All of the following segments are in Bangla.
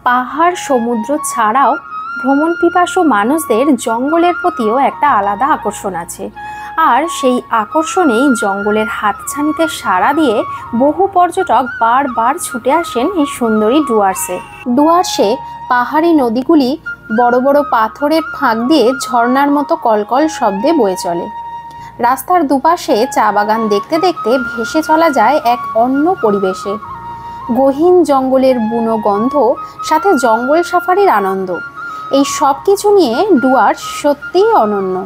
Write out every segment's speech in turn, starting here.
পাহাড় সমুদ্র ছাড়াও ভ্রমণ পিপাসু মানুষদের জঙ্গলের প্রতিও একটা আলাদা আকর্ষণ আছে। আর সেই আকর্ষণেই জঙ্গলের হাতছানিতে সাড়া দিয়ে বহু পর্যটক বারবার ছুটে আসেন এই সুন্দরী ডুয়ার্সে। ডুয়ার্সে পাহাড়ি নদীগুলি বড় বড় পাথরের ফাঁক দিয়ে ঝর্ণার মতো কলকল শব্দে বয়ে চলে। রাস্তার দুপাশে চা বাগান দেখতে দেখতে ভেসে চলা যায় এক অন্য পরিবেশে। গহীন জঙ্গলের বুনো গন্ধ, সাথে জঙ্গল সাফারির আনন্দ, এই সব কিছু নিয়ে ডুয়ার্স সত্যিই অনন্য।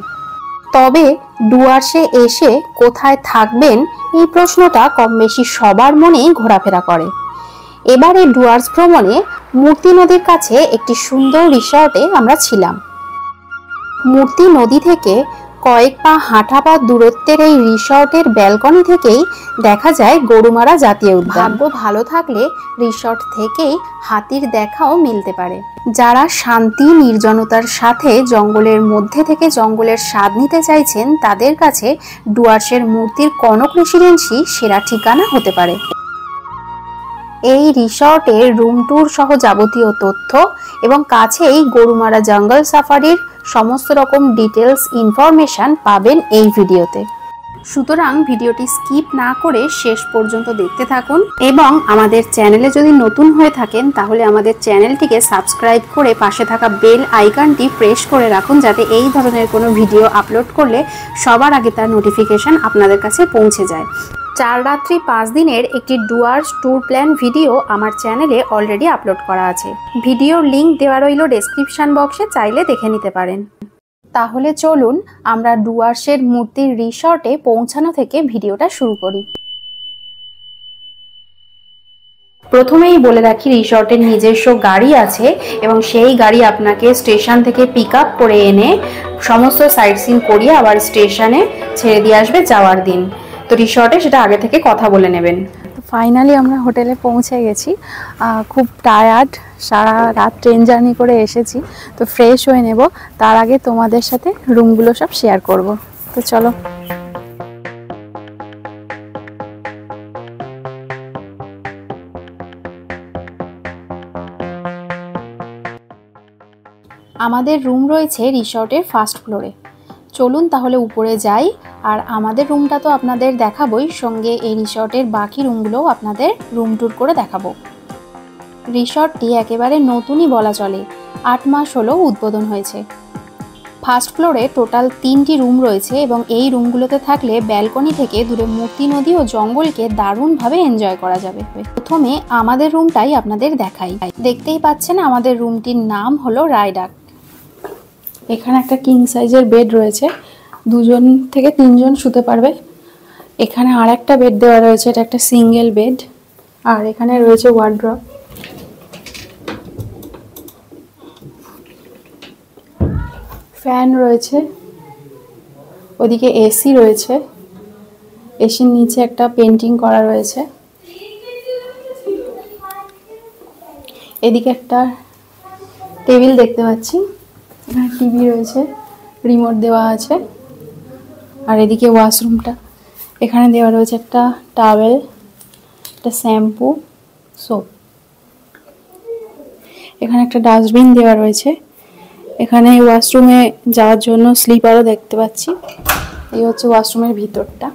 তবে ডুয়ার্সে এসে কোথায় থাকবেন, এই প্রশ্নটা কম বেশি সবার মনেই ঘোরাফেরা করে। এবারে ডুয়ার্স ভ্রমণে মূর্তি নদীর কাছে একটি সুন্দর রিসর্টে আমরা ছিলাম। মূর্তি নদী থেকে কয়েক পা হাঁটা পথ দূরত্বের এই রিসর্টের ব্যালকনি থেকেই দেখা যায় গরুমারা জাতীয় উদ্যান। ভাগ্য ভালো থাকলে রিসর্ট থেকেই হাতির দেখাও মিলতে পারে। যারা শান্তি নির্জনতার সাথে জঙ্গলের মধ্যে থেকে জঙ্গলের স্বাদ নিতে চাইছেন, তাদের কাছে ডুয়ার্সের মূর্তির কনক রেসিডেন্সি সেরা ঠিকানা হতে পারে। এই রিসর্টে রুম ট্যুর সহ যাবতীয় তথ্য এবং কাছেই গরুমারা জঙ্গল সাফারির সমস্ত রকম ডিটেলস ইনফরমেশন পাবেন এই ভিডিওতে। সুতরাং ভিডিওটি স্কিপ না করে শেষ পর্যন্ত দেখতে থাকুন এবং আমাদের চ্যানেলে যদি নতুন হয়ে থাকেন তাহলে আমাদের চ্যানেলটিকে সাবস্ক্রাইব করে পাশে থাকা বেল আইকনটি প্রেস করে রাখুন, যাতে এই ধরনের কোনো ভিডিও আপলোড করলে সবার আগে তার নোটিফিকেশন আপনাদের কাছে পৌঁছে যায়। 4 রাত্রি 5 দিনের একটি ডুয়ার্স ট্যুর প্ল্যান ভিডিও আমার চ্যানেলে অলরেডি আপলোড করা আছে। ভিডিওর লিংক দেওয়া রইল ডেসক্রিপশন বক্সে, চাইলে দেখে নিতে পারেন। তাহলে চলুন আমরা ডুয়ার্সের মূর্তির রিসর্টে পৌঁছানো থেকে ভিডিওটা শুরু করি। প্রথমেই বলে রাখি, রিসর্টের নিজস্ব গাড়ি আছে এবং সেই গাড়ি আপনাকে স্টেশন থেকে পিক আপ করে এনে সমস্ত সাইট সিন করিয়ে আবার স্টেশনে ছেড়ে দিয়ে আসবে যাওয়ার দিন। তো রিসর্টে সেটা আগে থেকে কথা বলে নেবেন। ফাইনালি আমরা হোটেলে পৌঁছে গেছি। খুব টায়ার্ড, সারা রাত ট্রেন জার্নি করে এসেছি, তো ফ্রেশ হয়ে নেব। তার আগে তোমাদের সাথে রুমগুলো সব শেয়ার করব। তো চলো। আমাদের রুম রয়েছে রিসর্টের ফার্স্ট ফ্লোরে। চলুন তাহলে উপরে যাই। আর আমাদের রুমটা তো আপনাদের দেখাবই, সঙ্গে এই রিসর্টের বাকি রুমগুলোও আপনাদের রুম ট্যুর করে দেখাবো। রিসর্টটি একেবারে নতুনই বলা চলে, 8 মাস হলো উদ্বোধন হয়েছে। ফার্স্ট ফ্লোরে টোটাল 3টি রুম রয়েছে এবং এই রুমগুলোতে থাকলে ব্যালকনি থেকে দূরে মূর্তি নদী ও জঙ্গলকে দারুণভাবে এনজয় করা যাবে। প্রথমে আমাদের রুমটাই আপনাদের দেখাই। দেখতেই পাচ্ছেন আমাদের রুমটির নাম হলো রায়ডাক। এখানে একটা কিং সাইজের বেড রয়েছে, 2 থেকে 3 জন শুতে পারবে। এখানে আর একটা বেড দেওয়া রয়েছে, এটা একটা সিঙ্গেল বেড। আর এখানে রয়েছে ওয়ার্ড্রপ। ফ্যান রয়েছে, ওদিকে এসি রয়েছে, এসির নিচে একটা পেন্টিং করা রয়েছে। এদিকে একটা টেবিল দেখতে পাচ্ছি, এখানে টিভি রয়েছে, রিমোট দেওয়া আছে। আর এদিকে ওয়াশরুমটা, এখানে দেওয়া রয়েছে একটা টাওয়েল, একটা শ্যাম্পু, সোপ। এখানে একটা ডাস্টবিন দেওয়া রয়েছে। এখানে ওয়াশরুমে যাওয়ার জন্য স্লিপারও দেখতে পাচ্ছি। এই হচ্ছে ওয়াশরুমের ভিতরটা।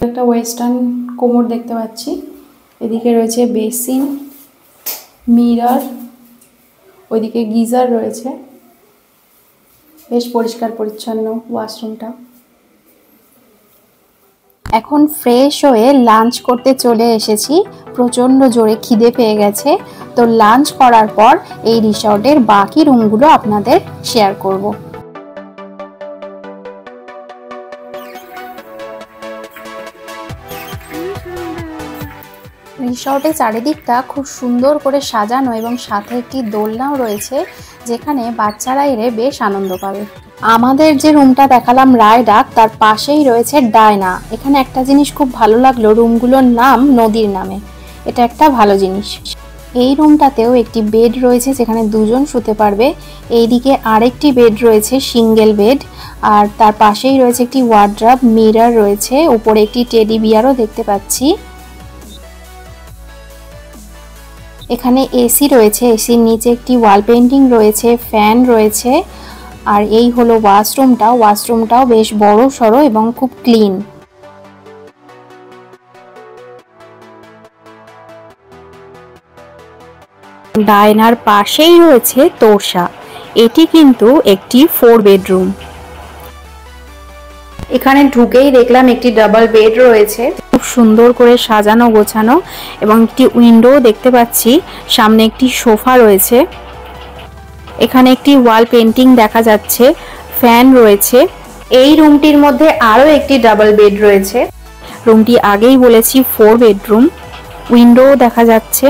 একটা ওয়েস্টার্ন কোমর দেখতে পাচ্ছি। এদিকে রয়েছে বেসিন, মিরর, ওইদিকে গিজার রয়েছে। বেশ পরিষ্কার পরিচ্ছন্ন ওয়াশরুমটা। এখন ফ্রেশ হয়ে লাঞ্চ করতে চলে এসেছি। প্রচণ্ড জোরে খিদে পেয়ে গেছে, তো লাঞ্চ করার পর এই রিসর্টের বাকি রুমগুলো আপনাদের শেয়ার করব। রিসর্টের চারিদিকটা খুব সুন্দর করে সাজানো এবং সাথে একটি দোলনাও রয়েছে, যেখানে বাচ্চারা এলে বেশ আনন্দ পাবে। আমাদের যে রুমটা দেখালাম রায়ডাক, তার পাশেই রয়েছে ডায়না। এখানে একটা জিনিস খুব ভালো লাগলো, রুমগুলোর নাম নদীর নামে, এটা একটা ভালো জিনিস। এই রুমটাতেও একটি বেড রয়েছে যেখানে 2 জন শুতে পারবে। এইদিকে আরেকটি বেড রয়েছে, সিঙ্গেল বেড। আর তার পাশেই রয়েছে একটি ওয়ার্ড্রপ, মিরর রয়েছে, উপরে একটি টেডি বিয়ারও দেখতে পাচ্ছি। এখানে এসি রয়েছে, এসির নিচে একটি ওয়াল পেন্টিং রয়েছে, ফ্যান রয়েছে। আর এই হলো ওয়াশরুমটাও বেশ বড় সড়ো এবং খুব ক্লিন। ডায়নার পাশেই রয়েছে তোরসা। এটি কিন্তু একটি 4 বেডরুম। এখানে ঢুকেই দেখলাম একটি ডাবল বেড রয়েছে, খুব সুন্দর করে সাজানো গোছানো, এবং একটি উইন্ডো দেখতে পাচ্ছি। সামনে একটি সোফা রয়েছে, এখানে একটি ওয়াল পেন্টিং দেখা যাচ্ছে, ফ্যান রয়েছে। এই রুমটির মধ্যে আরও একটি ডাবল বেড রয়েছে। রুমটি আগেই বলেছি 4 বেডরুম। উইন্ডো দেখা যাচ্ছে,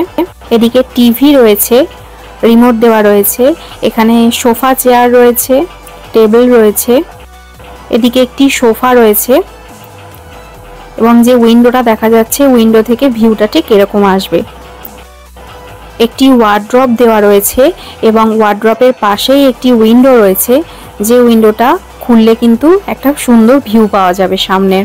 এদিকে টিভি রয়েছে, রিমোট দেওয়া রয়েছে, এখানে সোফা চেয়ার রয়েছে, টেবিল রয়েছে, এদিকে একটি সোফা রয়েছে, এবং যে উইন্ডোটা দেখা যাচ্ছে উইন্ডো থেকে ভিউটা ঠিক এরকম আসবে। একটি ওয়ার্ড্রপ দেওয়া রয়েছে এবং ওয়ার্ড্রপের পাশেই একটি উইন্ডো রয়েছে, যে উইন্ডোটা খুললে কিন্তু একটা সুন্দর ভিউ পাওয়া যাবে সামনে।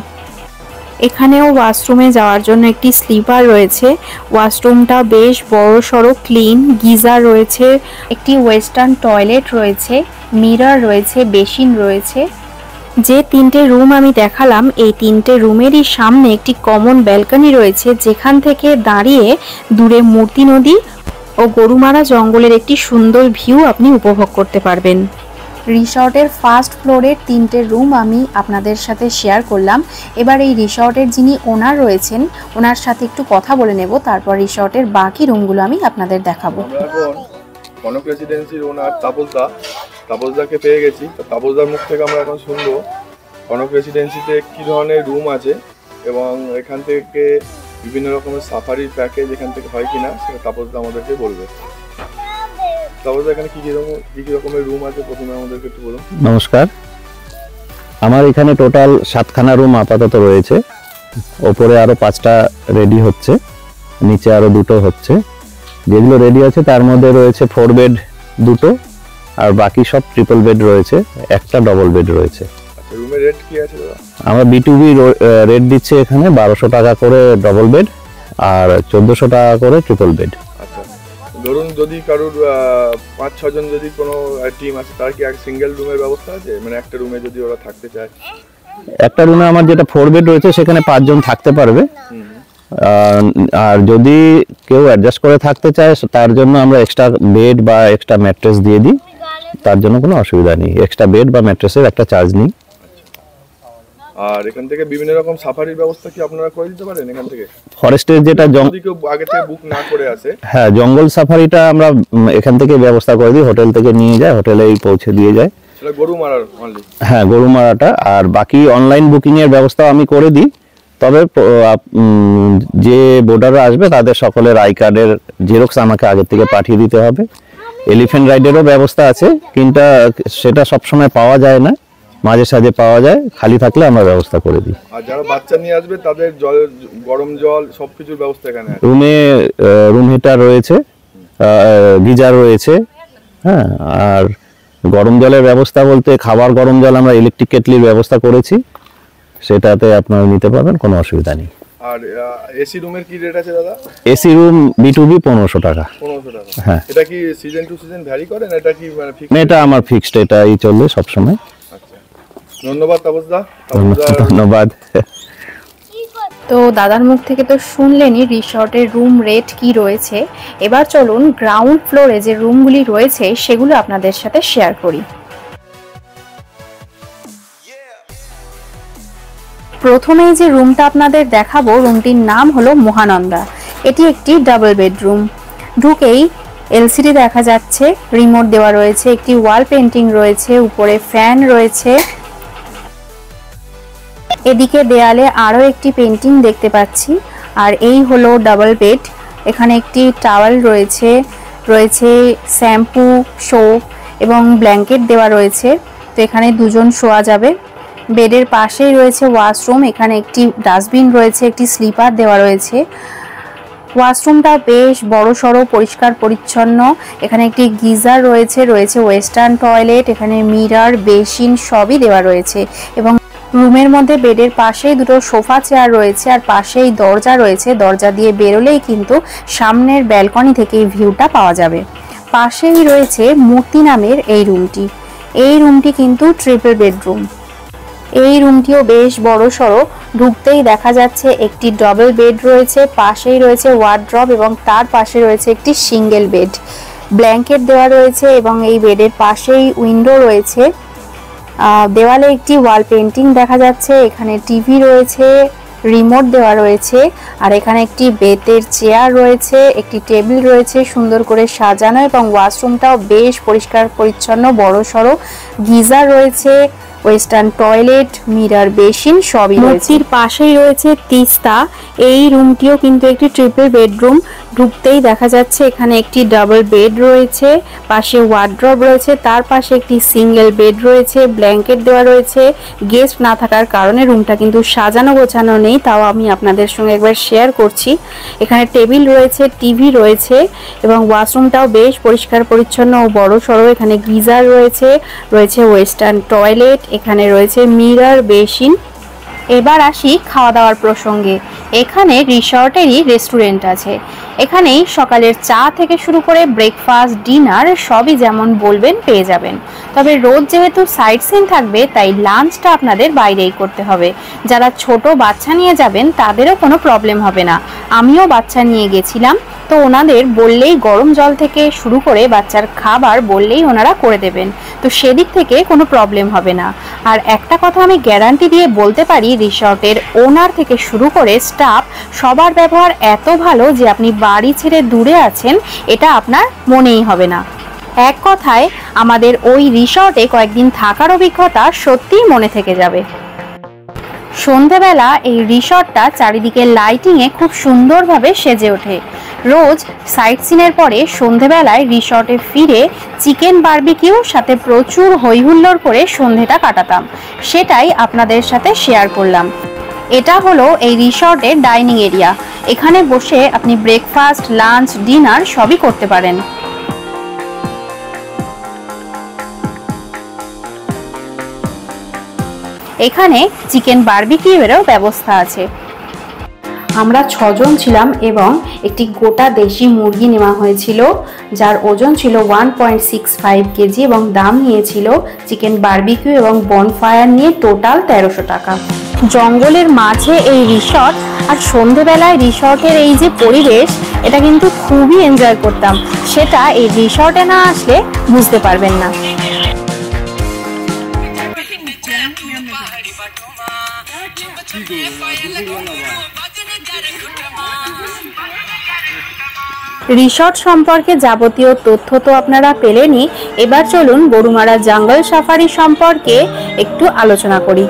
এখানেও ওয়াশরুমে যাওয়ার জন্য একটি স্লিপার রয়েছে। ওয়াশরুমটা বেশ বড়সড়, ক্লিন, গিজার রয়েছে, একটি ওয়েস্টার্ন টয়লেট রয়েছে, মিরর রয়েছে, বেসিন রয়েছে। যে 3টে রুম আমি দেখালাম, এই 3টে রুমেরই সামনে একটি কমন ব্যালকনি রয়েছে, যেখান থেকে দাঁড়িয়ে দূরে মূর্তি নদী ও গরুমারা জঙ্গলের একটি সুন্দর ভিউ আপনি উপভোগ করতে পারবেন। রিসর্টের ফার্স্ট ফ্লোরের 3টে রুম আমি আপনাদের সাথে শেয়ার করলাম। এবার এই রিসর্টের যিনি ওনার রয়েছেন, ওনার সাথে একটু কথা বলে নেব, তারপর রিসর্টের বাকি রুমগুলো আমি আপনাদের দেখাবো। কনক রেসিডেন্সির ওনার তাপসদাকে পেয়ে গেছি। তাপসদার মুখ থেকে আমরা এখন শুনবো কনক রেসিডেন্সিতে কী ধরনের রুম আছে এবং এখান থেকে বিভিন্ন রকমের সাফারির প্যাকেজ এখান থেকে হয় কিনা সেটা তাপসদা আমাদেরকে বলবে। তাপসদা, এখানে কী কী রকমের রুম আছে প্রথমে আমাদেরকে একটু বলুন। নমস্কার, আমার এখানে টোটাল 7খানা রুম আপাতত রয়েছে। ওপরে আরও 5টা রেডি হচ্ছে, নিচে আরও 2টো হচ্ছে। যেগুলো রেডি আছে তার মধ্যে রয়েছে 4 বেড 2টো, আর বাকি সব ট্রিপল বেড রয়েছে, একটা ডবল বেড রয়েছে। রুমের রেট কি আছে দাদা? আমরা B2B রেট দিচ্ছে এখানে 1200 টাকা করে ডবল বেড আর 1400 টাকা করে ট্রিপল বেড। আচ্ছা, ধরুন যদি কারোর 5-6 জন যদি কোনো টিম আছে, তার কি এক সিঙ্গেল রুমের ব্যবস্থা আছে? মানে একটা রুমে যদি ওরা থাকতে চায়? একটা রুমে আমার যেটা 4 বেড রয়েছে সেখানে 5 জন থাকতে পারবে। আর যদি কেউ অ্যাডজাস্ট করে থাকতে চায় তার জন্য আমরা এক্সট্রা বেড বা এক্সট্রা ম্যাট্রেস দিয়ে দিই, তার জন্য কোনো অসুবিধা নেই। এক্সট্রা বেড বা ম্যাট্রেসের একটা চার্জ নেই। আর এখান থেকে বিভিন্ন রকম সাফারির ব্যবস্থা কি আপনারা করে দিতে পারেন এখান থেকে? ফরেস্টের যেটা যদি কেউ আগে থেকে বুক না করে আসে? হ্যাঁ, জঙ্গল সাফারিটা আমরা এখান থেকে ব্যবস্থা করে দিই, হোটেল থেকে নিয়ে যায়, হোটেলেই পৌঁছে দিয়ে যায়। সেটা গরুমারার অনলি? হ্যাঁ, গরুমারাটা। আর বাকি অনলাইন বুকিং এর ব্যবস্থা আমি করে দিই। তবে যে বোর্ডাররা আসবে তাদের সকলের আই কার্ডের জেরক্স আমাকে আগে থেকে পাঠিয়ে দিতে হবে। এলিফ্যান্ট রাইডেরও ব্যবস্থা আছে, কিন্তু সেটা সবসময় পাওয়া যায় না, মাঝে সাঝে পাওয়া যায়। খালি থাকলে আমরা ব্যবস্থা করে দিই। আর যারা বাচ্চা নিয়ে আসবে তাদের গরম জল সবকিছুর ব্যবস্থা এখানে আছে? রুমে রুম হিটার রয়েছে, গিজার রয়েছে। হ্যাঁ, আর গরম জলের ব্যবস্থা বলতে খাবার গরম জল আমরা ইলেকট্রিক কেটলির ব্যবস্থা করেছি, সেটাতে আপনারা নিতে পারবেন, কোনো অসুবিধা নেই। আর এসি রুমের কি রেট আছে দাদা? এসি রুম B2B 1500 টাকা। 1500 টাকা? হ্যাঁ। এটা কি সিজন টু সিজন ভ্যারি করে না এটা কি মানে ফিক্সড? এটা আমার ফিক্সড, এটাই চলবে সব সময়। আচ্ছা, ধন্যবাদ তাপসদা। ধন্যবাদ। তো দাদার মুখ থেকে তো শুনলেনই রিসর্টের রুম রেট কি রয়েছে। এবার চলুন গ্রাউন্ড ফ্লোরে যে রুমগুলি রয়েছে সেগুলো আপনাদের সাথে শেয়ার করি। প্রথমেই যে রুমটা আপনাদের দেখাবো, রুমটির নাম হলো মহানন্দা। এটি একটি ডাবল বেডরুম। ঢুকেই এলসিডি দেখা যাচ্ছে, রিমোট দেওয়া রয়েছে, একটি ওয়াল পেন্টিং রয়েছে, উপরে ফ্যান রয়েছে। এদিকে দেয়ালে আরও একটি পেন্টিং দেখতে পাচ্ছি। আর এই হলো ডাবল বেড। এখানে একটি টাওয়াল রয়েছে, শ্যাম্পু, সোপ এবং ব্ল্যাঙ্কেট দেওয়া রয়েছে। তো এখানে 2 জন শোয়া যাবে। বেডের পাশেই রয়েছে ওয়াশরুম, এখানে একটি ডাস্টবিন রয়েছে, একটি স্লিপার দেওয়া রয়েছে। ওয়াশরুমটা বেশ বড়সড়, পরিষ্কার পরিচ্ছন্ন। এখানে একটি গিজার রয়েছে ওয়েস্টার্ন টয়লেট, এখানে মিরর, বেসিন সবই দেওয়া রয়েছে এবং রুমের মধ্যে বেডের পাশেই দুটো সোফা চেয়ার রয়েছে আর পাশেই দরজা রয়েছে। দরজা দিয়ে বেরোলেই কিন্তু সামনের ব্যালকনি থেকে এই ভিউটা পাওয়া যাবে। পাশেই রয়েছে মূর্তি নামের এই রুমটি। এই রুমটি কিন্তু ট্রিপল বেডরুম। এই রুমটিও বেশ বড় সড়ো। ঢুকতেই দেখা যাচ্ছে একটি ডবল বেড রয়েছে, পাশেই রয়েছে ওয়ার্ড্রব এবং তার পাশে রয়েছে একটি সিঙ্গেল বেড। ব্ল্যাঙ্কেট দেওয়া রয়েছে এবং এই বেডের পাশেই উইন্ডো রয়েছে। দেওয়ালে একটি ওয়াল পেন্টিং দেখা যাচ্ছে। এখানে টিভি রয়েছে, রিমোট দেওয়া রয়েছে আর এখানে একটি বেতের চেয়ার রয়েছে, একটি টেবিল রয়েছে সুন্দর করে সাজানো এবং ওয়াশরুমটাও বেশ পরিষ্কার পরিচ্ছন্ন বড় সড়ো। গিজার রয়েছে, ওয়েস্টার্ন টয়লেট, মিরর বেসিন সবই রয়েছে। মূর্তির পাশেই রয়েছে তিস্তা। এই রুমটিও কিন্তু একটি ট্রিপল বেডরুম। ঢুকতেই দেখা যাচ্ছে এখানে একটি ডাবল বেড রয়েছে, পাশে ওয়ার্ড্রব রয়েছে, তার পাশে একটি সিঙ্গেল বেড রয়েছে, ব্ল্যাঙ্কেট দেওয়া রয়েছে। গেস্ট না থাকার কারণে রুমটা কিন্তু সাজানো গোছানো নেই, তাও আমি আপনাদের সঙ্গে একবার শেয়ার করছি। এখানে টেবিল রয়েছে, টিভি রয়েছে এবং ওয়াশরুমটাও বেশ পরিষ্কার পরিচ্ছন্ন ও বড় সড়ো। এখানে গিজার রয়েছে, রয়েছে ওয়েস্টার্ন টয়লেট, এখানে রয়েছে মিরর বেসিন। এবার আসি খাওয়া দাওয়ার প্রসঙ্গে। এখানে রিসর্টেরই রেস্টুরেন্ট আছে। এখানেই সকালের চা থেকে শুরু করে ব্রেকফাস্ট, ডিনার সবই যেমন বলবেন পেয়ে যাবেন। তবে রোজ যেহেতু সাইট সিন থাকবে তাই লাঞ্চটা আপনাদের বাইরেই করতে হবে। যারা ছোট বাচ্চা নিয়ে যাবেন তাদেরও কোনো প্রবলেম হবে না। আমিও বাচ্চা নিয়ে গেছিলাম, তো ওনাদের বললেই গরম জল থেকে শুরু করে বাচ্চার খাবার বললেই ওনারা করে দেবেন, তো সেদিক থেকে কোনো প্রবলেম হবে না। আর একটা কথা আমি গ্যারান্টি দিয়ে বলতে পারি, রিসর্টের ওনার থেকে শুরু করে স্টাফ সবার ব্যবহার এত ভালো যে আপনি বাড়ি ছেড়ে দূরে আছেন এটা আপনার মনেই হবে না। এক কথায় আমাদের ওই রিসর্টে কয়েকদিন থাকার অভিজ্ঞতা সত্যিই মনে থেকে যাবে। সন্ধেবেলা এই রিসর্টটা চারিদিকে লাইটিংয়ে খুব সুন্দরভাবে সেজে ওঠে। রোজ সাইট সিনের পরে সন্ধেবেলায় রিসর্টে ফিরে চিকেন বারবিকিউ সাথে প্রচুর হইহুল্লোড় করে সন্ধেটা কাটাতাম, সেটাই আপনাদের সাথে শেয়ার করলাম। এটা হলো এই রিসর্টের ডাইনিং এরিয়া। এখানে বসে আপনি ব্রেকফাস্ট, লাঞ্চ, ডিনার সবই করতে পারেন। এখানে চিকেন বারবিকিউয়েরও ব্যবস্থা আছে। আমরা 6 জন ছিলাম এবং একটি গোটা দেশি মুরগি নেওয়া হয়েছিল যার ওজন ছিল 1.65 কেজি এবং দাম নিয়েছিল চিকেন বারবিকিউ এবং বনফায়ার নিয়ে টোটাল 1300 টাকা। জঙ্গলের মাঝে এই রিসর্ট আর সন্ধেবেলায় রিসর্টের এই যে পরিবেশ, এটা কিন্তু খুবই এনজয় করতাম। সেটা এই রিসর্টে না আসলে বুঝতে পারবেন না। রিসর্ট সম্পর্কে যাবতীয় তথ্য তো আপনারা পেলেনই। এবার চলুন গরুমারা জঙ্গল সাফারি সম্পর্কে একটু আলোচনা করি।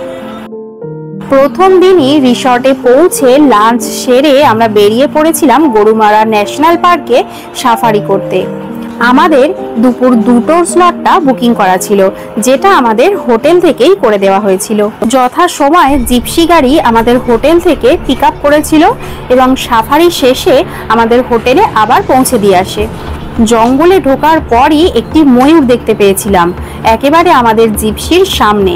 প্রথম দিনই রিসর্টে পৌঁছে লাঞ্চ সেরে আমরা বেরিয়ে পড়েছিলাম গরুমারা ন্যাশনাল পার্কে সাফারি করতে। আমাদের দুপুর 2টোর স্লটটা বুকিং করা ছিল, যেটা আমাদের হোটেল থেকেই করে দেওয়া হয়েছিল। যথা সময়ে জিপসি গাড়ি আমাদের হোটেল থেকে পিক আপ করেছিল এবং সাফারি শেষে আমাদের হোটেলে আবার পৌঁছে দিয়ে আসে। জঙ্গলে ঢোকার পরই একটি ময়ূর দেখতে পেয়েছিলাম, একেবারে আমাদের জিপসির সামনে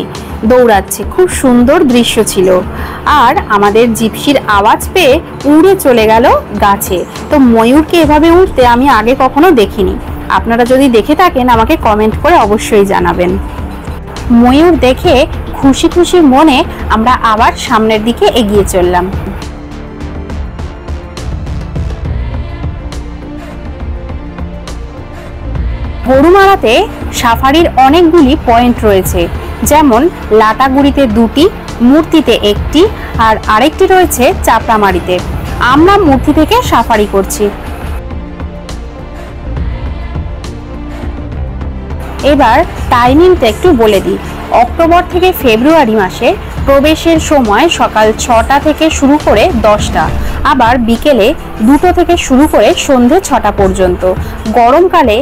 দৌড়াচ্ছে। খুব সুন্দর দৃশ্য ছিল। আর আমাদের জিপসির আওয়াজ পেয়ে উড়ে চলে গেল গাছে। তো ময়ূরকে এভাবে উঠতে আমি আগে কখনো দেখিনি। আপনারা যদি দেখে থাকেন আমাকে কমেন্ট করে অবশ্যই জানাবেন। ময়ূর দেখে খুশি খুশি মনে আমরা আবার সামনের দিকে এগিয়ে চললাম। গরুমারাতে সাফারির অনেকগুলি পয়েন্ট রয়েছে, যেমন লাটাগুড়িতে 2টি, মূর্তিতে 1টি আর আরেকটি রয়েছে চাপড়ামারিতে। আমরা মূর্তি থেকে সাফারি করছি। এবার টাইমিংটা একটু বলে দিই। অক্টোবর থেকে ফেব্রুয়ারি মাসে প্রবেশের সময় সকাল 6টা থেকে শুরু করে 10টা, আবার বিকেলে 2টো থেকে শুরু করে সন্ধে 6টা পর্যন্ত। গরমকালে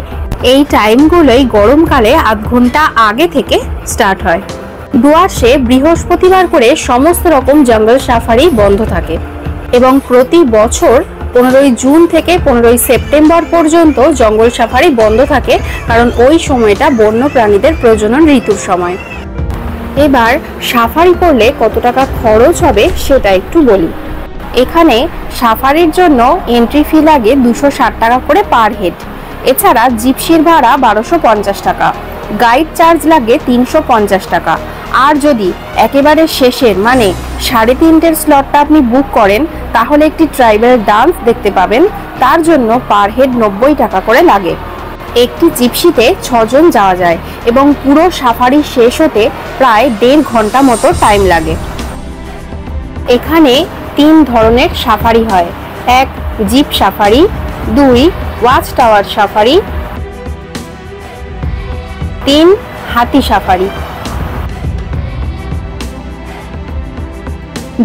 এই টাইমগুলোই গরমকালে আধ ঘন্টা আগে থেকে স্টার্ট হয়। ডুয়ার্সে বৃহস্পতিবার করে সমস্ত রকম জঙ্গল সাফারি বন্ধ থাকে এবং প্রতি বছর 15ই জুন থেকে 15ই সেপ্টেম্বর পর্যন্ত জঙ্গল সাফারি বন্ধ থাকে, কারণ ওই সময়টা বন্য প্রাণীদের প্রজনন ঋতুর সময়। এবার সাফারি করলে কত টাকা খরচ হবে সেটা একটু বলি। এখানে সাফারির জন্য এন্ট্রি ফি লাগে 260 টাকা করে পার হেড। এছাড়া জিপসির ভাড়া 1250 টাকা, গাইড চার্জ লাগে 350 টাকা। আর যদি একেবারে শেষের মানে 3:30 স্লটটা আপনি বুক করেন তাহলে একটি ট্রাইবাল ডান্স দেখতে পাবেন, তার জন্য পার হেড 90 টাকা করে লাগে। একটি জিপসিতে 6 জন যাওয়া যায় এবং পুরো সাফারি শেষ হতে প্রায় 1.5 ঘন্টা মতো টাইম লাগে। এখানে 3 ধরনের সাফারি হয়, 1 zip safari, 2 watch tower safari, 3 হাতি সাফারি।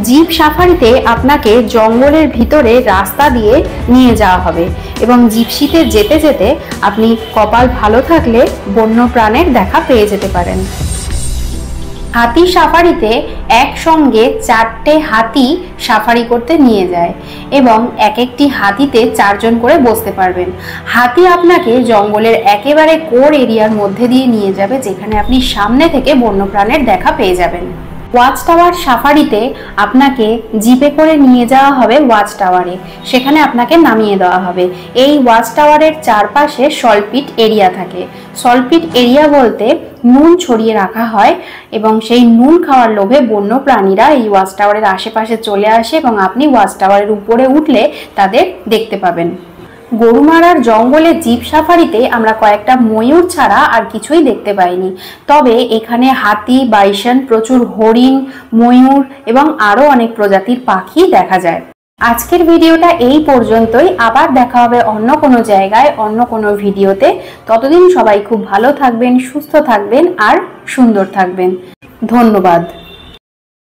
জিপ সাফারিতে আপনাকে জঙ্গলের ভিতরে রাস্তা দিয়ে নিয়ে যাওয়া হবে এবং জিপসিতে যেতে যেতে আপনি কপাল ভালো থাকলে বন্যপ্রাণের দেখা পেয়ে যেতে পারেন। হাতি সাফারিতে একসঙ্গে 4টে হাতি সাফারি করতে নিয়ে যায় এবং এক একটি হাতিতে 4 জন করে বসতে পারবেন। হাতি আপনাকে জঙ্গলের একেবারে কোর এরিয়ার মধ্যে দিয়ে নিয়ে যাবে, যেখানে আপনি সামনে থেকে বন্যপ্রাণের দেখা পেয়ে যাবেন। ওয়াচ টাওয়ার সাফারিতে আপনাকে জিপে করে নিয়ে যাওয়া হবে ওয়াচ টাওয়ারে, সেখানে আপনাকে নামিয়ে দেওয়া হবে। এই ওয়াচ টাওয়ারের চারপাশে সল্টপিট এরিয়া থাকে। সল্টপিট এরিয়া বলতে নুন ছড়িয়ে রাখা হয় এবং সেই নুন খাওয়ার লোভে বন্য প্রাণীরা এই ওয়াচ টাওয়ারের আশেপাশে চলে আসে এবং আপনি ওয়াচ টাওয়ারের উপরে উঠলে তাদের দেখতে পাবেন। গরুমারার জঙ্গলে জিপ সাফারিতে আমরা কয়েকটা ময়ূর ছাড়া আর কিছুই দেখতে পাইনি, তবে এখানে হাতি, বাইসন, প্রচুর হরিণ, ময়ূর এবং আরও অনেক প্রজাতির পাখি দেখা যায়। আজকের ভিডিওটা এই পর্যন্তই, আবার দেখা হবে অন্য কোনো জায়গায় অন্য কোনো ভিডিওতে। ততদিন সবাই খুব ভালো থাকবেন, সুস্থ থাকবেন আর সুন্দর থাকবেন। ধন্যবাদ।